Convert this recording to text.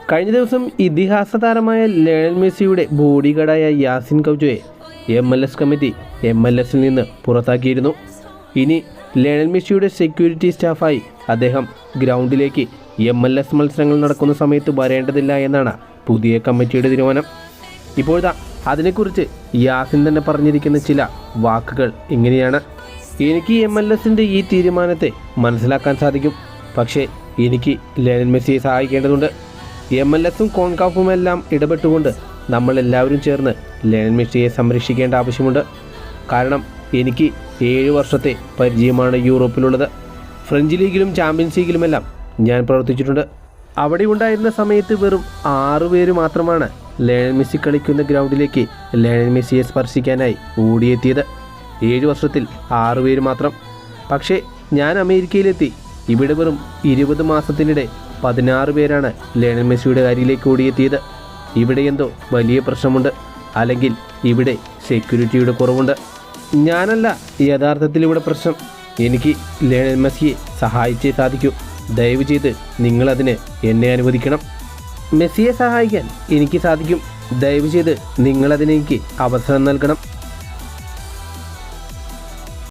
കഴിഞ്ഞ ദിവസം ഇതിഹാസ താരമായ ലയണൽ മെസ്സിയുടെ ബോഡിഗാർഡായ യാസിൻ കൗജോയെ MLS കമ്മിറ്റി MLS-ൽ നിന്ന് പുറത്താക്കിയിരുന്നു. ഇനി ലയണൽ മെസ്സിയുടെ സെക്യൂരിറ്റി സ്റ്റാഫായി അദ്ദേഹം ഗ്രൗണ്ടിലേക്ക് MLS മത്സരങ്ങൾ നടക്കുന്ന സമയത്ത് വരേണ്ടതില്ല എന്നാണ് പുതിയ കമ്മിറ്റിയുടെ തീരുമാനം. ഇപ്പോഴത്തെ അതിനെക്കുറിച്ച് യാസിൻ തന്നെ പറഞ്ഞിരിക്കുന്ന ചില വാക്കുകൾ ഇങ്ങനെയാണ്: എനിക്ക് MLS-ൻ്റെ ഈ തീരുമാനത്തെ മനസ്സിലാക്കാൻ സാധിക്കും, പക്ഷേ എനിക്ക് ലയണൽ മെസ്സിയെ സഹായിക്കേണ്ടതുണ്ട്. MLS-ഉം കോൺകാഫും എല്ലാം ഇടപെട്ടുകൊണ്ട് നമ്മളെല്ലാവരും ചേർന്ന് ലയണൽ മെസ്സിയെ സംരക്ഷിക്കേണ്ട ആവശ്യമുണ്ട്. കാരണം എനിക്ക് 7 വർഷത്തെ പരിചയമാണ് യൂറോപ്പിലുള്ളത്. ഫ്രഞ്ച് ലീഗിലും ചാമ്പ്യൻസ് ലീഗിലുമെല്ലാം ഞാൻ പ്രവർത്തിച്ചിട്ടുണ്ട്. അവിടെ ഉണ്ടായിരുന്ന സമയത്ത് വെറും 6 പേര് മാത്രമാണ് ലയണൽ മെസ്സി കളിക്കുന്ന ഗ്രൗണ്ടിലേക്ക് ലയണൽ മെസ്സിയെ സ്പർശിക്കാനായി ഓടിയെത്തിയത്. 7 വർഷത്തിൽ 6 പേര് മാത്രം. പക്ഷേ ഞാൻ അമേരിക്കയിലെത്തി. ഇവിടെ വെറും 20 മാസത്തിനിടെ 16 പേരാണ് ലയണൽ മെസ്സിയുടെ അരികിലേക്ക് ഓടിയെത്തിയത്. ഇവിടെ എന്തോ വലിയ പ്രശ്നമുണ്ട്, അല്ലെങ്കിൽ ഇവിടെ സെക്യൂരിറ്റിയുടെ കുറവുണ്ട്. ഞാനല്ല യഥാർത്ഥത്തിൽ ഇവിടെ പ്രശ്നം. എനിക്ക് ലയണൽ മെസ്സിയെ സഹായിച്ചേ സാധിക്കൂ. ദയവ് ചെയ്ത് നിങ്ങളതിന് എന്നെ അനുവദിക്കണം. മെസ്സിയെ സഹായിക്കാൻ എനിക്ക് സാധിക്കും. ദയവ് ചെയ്ത് നിങ്ങളതിനെനിക്ക് അവസരം നൽകണം.